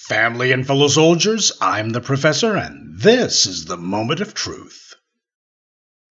Family and fellow soldiers, I'm the Professor, and this is the Moment of Truth.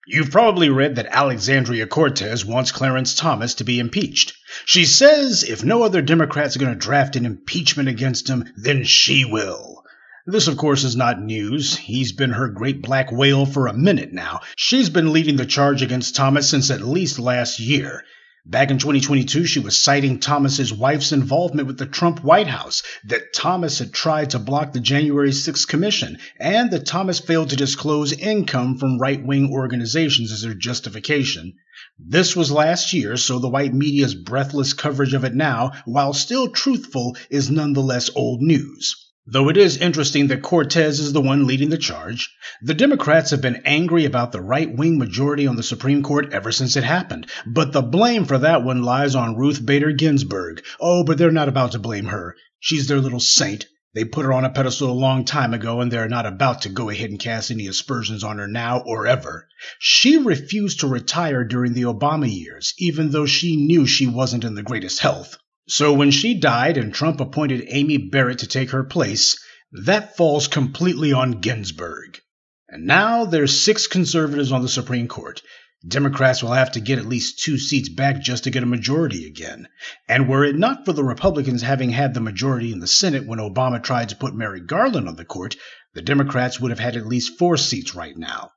You've probably read that Alexandria Cortex wants Clarence Thomas to be impeached. She says if no other Democrats are going to draft an impeachment against him, then she will. This, of course, is not news. He's been her great black whale for a minute now. She's been leading the charge against Thomas since at least last year. Back in 2022, she was citing Thomas's wife's involvement with the Trump White House, that Thomas had tried to block the January 6th commission, and that Thomas failed to disclose income from right-wing organizations as her justification. This was last year, so the white media's breathless coverage of it now, while still truthful, is nonetheless old news. Though it is interesting that Cortez is the one leading the charge, the Democrats have been angry about the right-wing majority on the Supreme Court ever since it happened. But the blame for that one lies on Ruth Bader Ginsburg. Oh, but they're not about to blame her. She's their little saint. They put her on a pedestal a long time ago, and they're not about to go ahead and cast any aspersions on her now or ever. She refused to retire during the Obama years, even though she knew she wasn't in the greatest health. So when she died and Trump appointed Amy Barrett to take her place, that falls completely on Ginsburg. And now there's 6 conservatives on the Supreme Court. Democrats will have to get at least 2 seats back just to get a majority again. And were it not for the Republicans having had the majority in the Senate when Obama tried to put Merrick Garland on the court, the Democrats would have had at least 4 seats right now.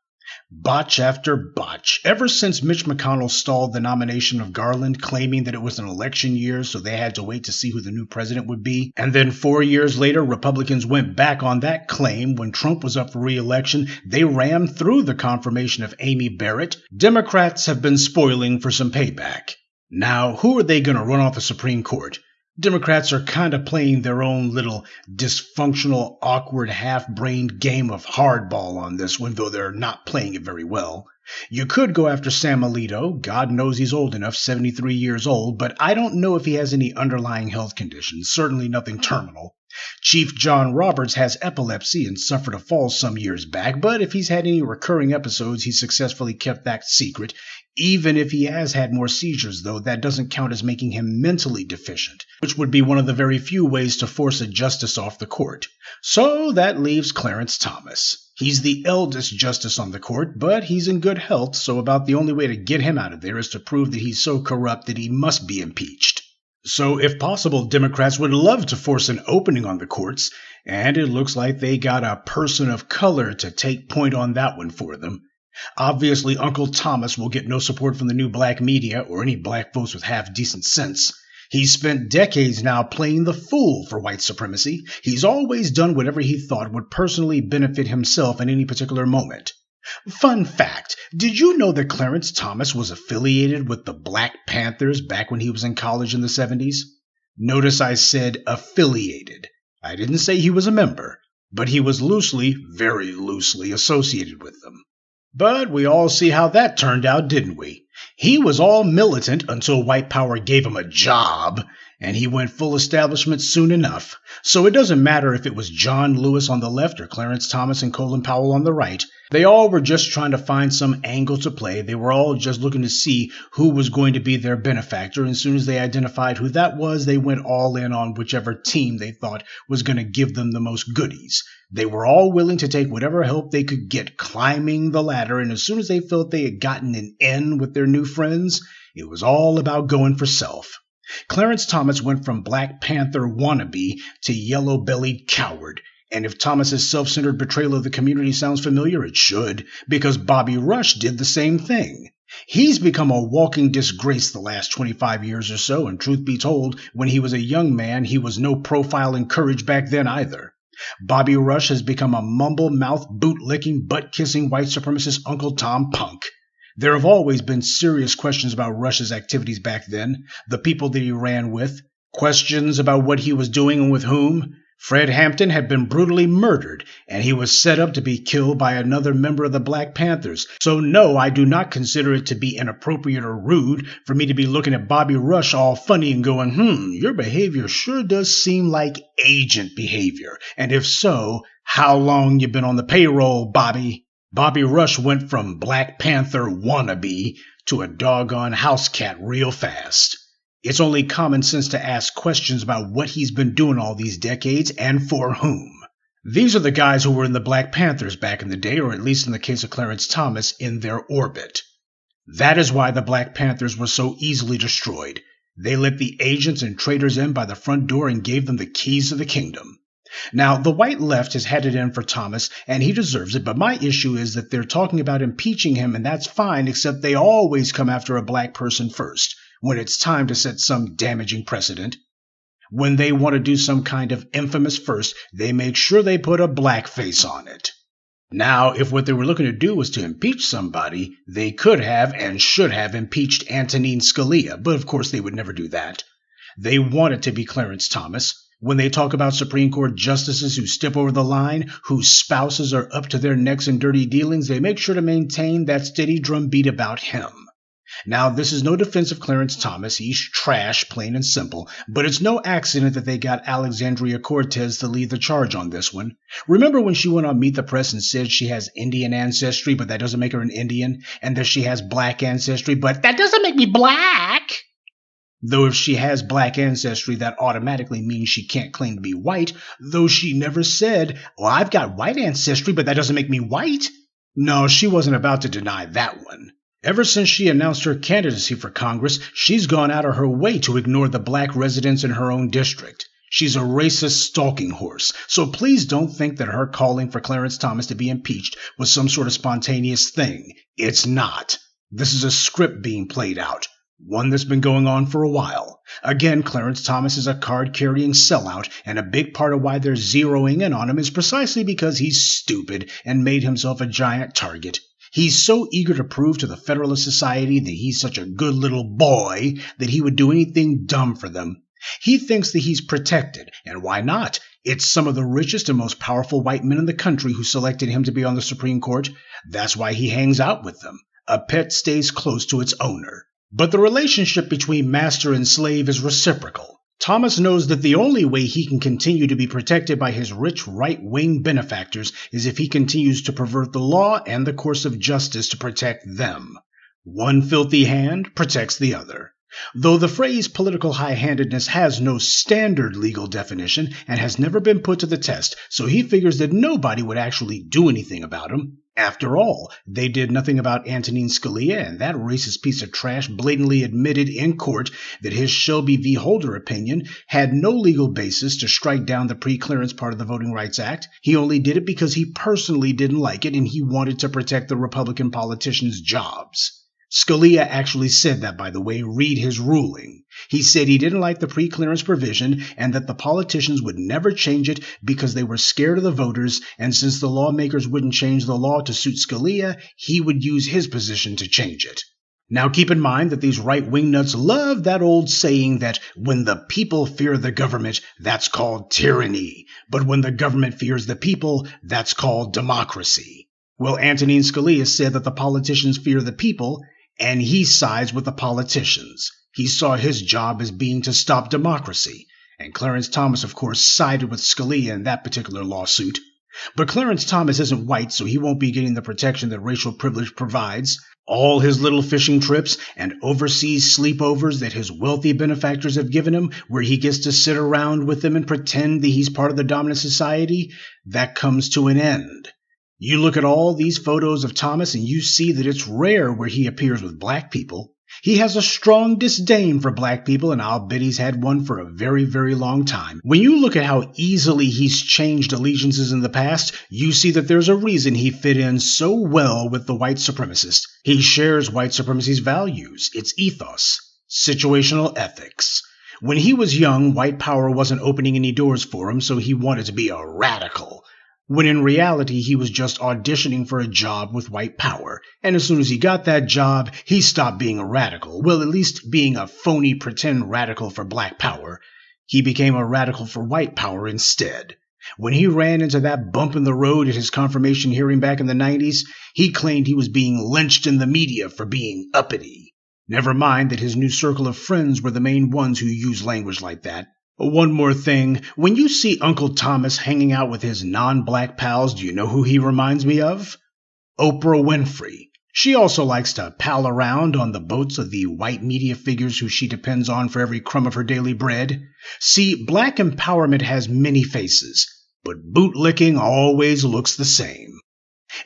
Botch after botch. Ever since Mitch McConnell stalled the nomination of Garland, claiming that it was an election year, so they had to wait to see who the new president would be. And then 4 years later, Republicans went back on that claim when Trump was up for re-election. They rammed through the confirmation of Amy Barrett. Democrats have been spoiling for some payback. Now, who are they going to run off the Supreme Court? Democrats are kind of playing their own little dysfunctional, awkward, half-brained game of hardball on this one, though they're not playing it very well. You could go after Sam Alito. God knows he's old enough, 73 years old, but I don't know if he has any underlying health conditions, certainly nothing terminal. Chief John Roberts has epilepsy and suffered a fall some years back, but if he's had any recurring episodes, he's successfully kept that secret. Even if he has had more seizures, though, that doesn't count as making him mentally deficient, which would be one of the very few ways to force a justice off the court. So that leaves Clarence Thomas. He's the eldest justice on the court, but he's in good health, so about the only way to get him out of there is to prove that he's so corrupt that he must be impeached. So if possible, Democrats would love to force an opening on the courts, and it looks like they got a person of color to take point on that one for them. Obviously, Uncle Thomas will get no support from the new black media or any black folks with half-decent sense. He's spent decades now playing the fool for white supremacy. He's always done whatever he thought would personally benefit himself in any particular moment. Fun fact, did you know that Clarence Thomas was affiliated with the Black Panthers back when he was in college in the 70s? Notice I said affiliated. I didn't say he was a member, but he was loosely, very loosely associated with them. But we all see how that turned out, didn't we? He was all militant until white power gave him a job, and he went full establishment soon enough. So it doesn't matter if it was John Lewis on the left or Clarence Thomas and Colin Powell on the right. They all were just trying to find some angle to play. They were all just looking to see who was going to be their benefactor. And as soon as they identified who that was, they went all in on whichever team they thought was going to give them the most goodies. They were all willing to take whatever help they could get climbing the ladder. And as soon as they felt they had gotten an in with their new friends, it was all about going for self. Clarence Thomas went from Black Panther wannabe to yellow-bellied coward. And if Thomas's self-centered betrayal of the community sounds familiar, it should, because Bobby Rush did the same thing. He's become a walking disgrace the last 25 years or so, and truth be told, when he was a young man, he was no profile in courage back then either. Bobby Rush has become a mumble-mouth, boot-licking, butt-kissing white supremacist Uncle Tom punk. There have always been serious questions about Rush's activities back then, the people that he ran with, questions about what he was doing and with whom. Fred Hampton had been brutally murdered, and he was set up to be killed by another member of the Black Panthers. So no, I do not consider it to be inappropriate or rude for me to be looking at Bobby Rush all funny and going, your behavior sure does seem like agent behavior. And if so, how long you been on the payroll, Bobby? Bobby Rush went from Black Panther wannabe to a doggone house cat real fast. It's only common sense to ask questions about what he's been doing all these decades and for whom. These are the guys who were in the Black Panthers back in the day, or at least in the case of Clarence Thomas, in their orbit. That is why the Black Panthers were so easily destroyed. They let the agents and traitors in by the front door and gave them the keys to the kingdom. Now, the white left has had it in for Thomas, and he deserves it, but my issue is that they're talking about impeaching him, and that's fine, except they always come after a black person first, when it's time to set some damaging precedent. When they want to do some kind of infamous first, they make sure they put a black face on it. Now, if what they were looking to do was to impeach somebody, they could have and should have impeached Antonin Scalia, but of course they would never do that. They want it to be Clarence Thomas. When they talk about Supreme Court justices who step over the line, whose spouses are up to their necks in dirty dealings, they make sure to maintain that steady drumbeat about him. Now, this is no defense of Clarence Thomas. He's trash, plain and simple. But it's no accident that they got Alexandria Cortex to lead the charge on this one. Remember when she went on Meet the Press and said she has Indian ancestry, but that doesn't make her an Indian? And that she has black ancestry, but that doesn't make me black? Though if she has black ancestry, that automatically means she can't claim to be white, though she never said, well, I've got white ancestry, but that doesn't make me white. No, she wasn't about to deny that one. Ever since she announced her candidacy for Congress, she's gone out of her way to ignore the black residents in her own district. She's a racist stalking horse, so please don't think that her calling for Clarence Thomas to be impeached was some sort of spontaneous thing. It's not. This is a script being played out. One that's been going on for a while. Again, Clarence Thomas is a card-carrying sellout, and a big part of why they're zeroing in on him is precisely because he's stupid and made himself a giant target. He's so eager to prove to the Federalist Society that he's such a good little boy that he would do anything dumb for them. He thinks that he's protected, and why not? It's some of the richest and most powerful white men in the country who selected him to be on the Supreme Court. That's why he hangs out with them. A pet stays close to its owner. But the relationship between master and slave is reciprocal. Thomas knows that the only way he can continue to be protected by his rich right-wing benefactors is if he continues to pervert the law and the course of justice to protect them. One filthy hand protects the other. Though the phrase political high-handedness has no standard legal definition and has never been put to the test, so he figures that nobody would actually do anything about him. After all, they did nothing about Antonin Scalia, and that racist piece of trash blatantly admitted in court that his Shelby v. Holder opinion had no legal basis to strike down the pre-clearance part of the Voting Rights Act. He only did it because he personally didn't like it and he wanted to protect the Republican politicians' jobs. Scalia actually said that, by the way. Read his ruling. He said he didn't like the pre-clearance provision and that the politicians would never change it because they were scared of the voters, and since the lawmakers wouldn't change the law to suit Scalia, he would use his position to change it. Now keep in mind that these right-wing nuts love that old saying that when the people fear the government, that's called tyranny, but when the government fears the people, that's called democracy. Well, Antonin Scalia said that the politicians fear the people, and he sides with the politicians. He saw his job as being to stop democracy, and Clarence Thomas, of course, sided with Scalia in that particular lawsuit. But Clarence Thomas isn't white, so he won't be getting the protection that racial privilege provides. All his little fishing trips and overseas sleepovers that his wealthy benefactors have given him, where he gets to sit around with them and pretend that he's part of the dominant society, that comes to an end. You look at all these photos of Thomas and you see that it's rare where he appears with black people. He has a strong disdain for black people, and I'll bet he's had one for a very, very long time. When you look at how easily he's changed allegiances in the past, you see that there's a reason he fit in so well with the white supremacists. He shares white supremacy's values, its ethos, situational ethics. When he was young, white power wasn't opening any doors for him, so he wanted to be a radical. When in reality he was just auditioning for a job with white power, and as soon as he got that job, he stopped being a radical, well, at least being a phony pretend radical for black power. He became a radical for white power instead. When he ran into that bump in the road at his confirmation hearing back in the 90s, he claimed he was being lynched in the media for being uppity. Never mind that his new circle of friends were the main ones who used language like that. One more thing, when you see Uncle Thomas hanging out with his non-black pals, do you know who he reminds me of? Oprah Winfrey. She also likes to pal around on the boats of the white media figures who she depends on for every crumb of her daily bread. See, black empowerment has many faces, but bootlicking always looks the same.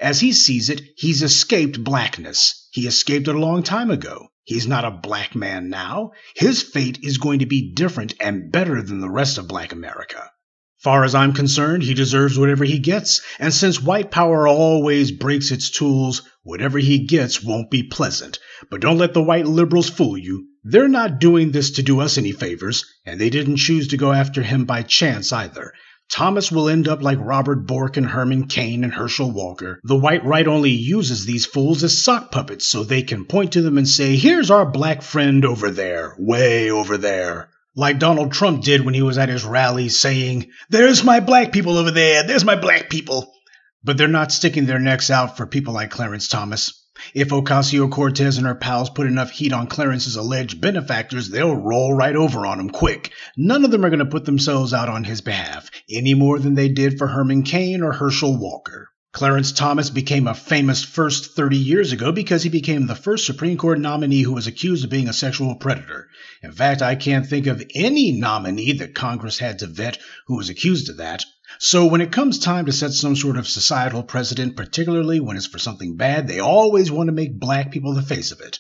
As he sees it, he's escaped blackness. He escaped it a long time ago. He's not a black man now. His fate is going to be different and better than the rest of black America. Far as I'm concerned, he deserves whatever he gets, and since white power always breaks its tools, whatever he gets won't be pleasant. But don't let the white liberals fool you. They're not doing this to do us any favors, and they didn't choose to go after him by chance either. Thomas will end up like Robert Bork and Herman Cain and Herschel Walker. The white right only uses these fools as sock puppets so they can point to them and say, here's our black friend over there, way over there. Like Donald Trump did when he was at his rallies saying, there's my black people over there, there's my black people. But they're not sticking their necks out for people like Clarence Thomas. If Ocasio-Cortez and her pals put enough heat on Clarence's alleged benefactors, they'll roll right over on him quick. None of them are going to put themselves out on his behalf, any more than they did for Herman Cain or Herschel Walker. Clarence Thomas became a famous first 30 years ago because he became the first Supreme Court nominee who was accused of being a sexual predator. In fact, I can't think of any nominee that Congress had to vet who was accused of that. So when it comes time to set some sort of societal precedent, particularly when it's for something bad, they always want to make black people the face of it.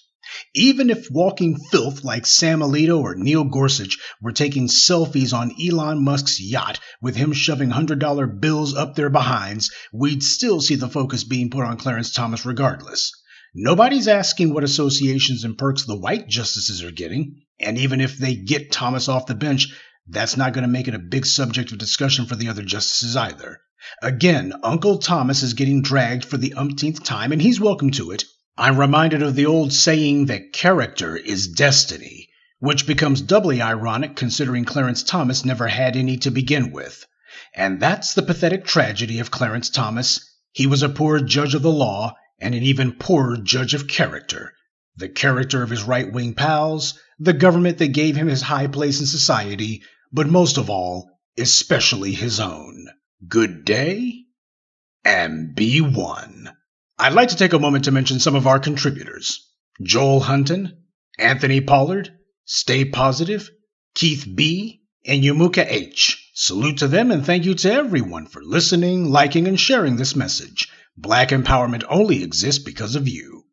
Even if walking filth like Sam Alito or Neil Gorsuch were taking selfies on Elon Musk's yacht with him shoving $100 bills up their behinds, we'd still see the focus being put on Clarence Thomas regardless. Nobody's asking what associations and perks the white justices are getting, and even if they get Thomas off the bench, that's not going to make it a big subject of discussion for the other justices either. Again, Uncle Thomas is getting dragged for the umpteenth time, and he's welcome to it. I'm reminded of the old saying that character is destiny, which becomes doubly ironic considering Clarence Thomas never had any to begin with. And that's the pathetic tragedy of Clarence Thomas. He was a poor judge of the law and an even poorer judge of character. The character of his right-wing pals, the government that gave him his high place in society, but most of all, especially his own. Good day, and be one. I'd like to take a moment to mention some of our contributors. Joel Hunton, Anthony Pollard, Stay Positive, Keith B., and Yumuka H. Salute to them and thank you to everyone for listening, liking, and sharing this message. Black empowerment only exists because of you.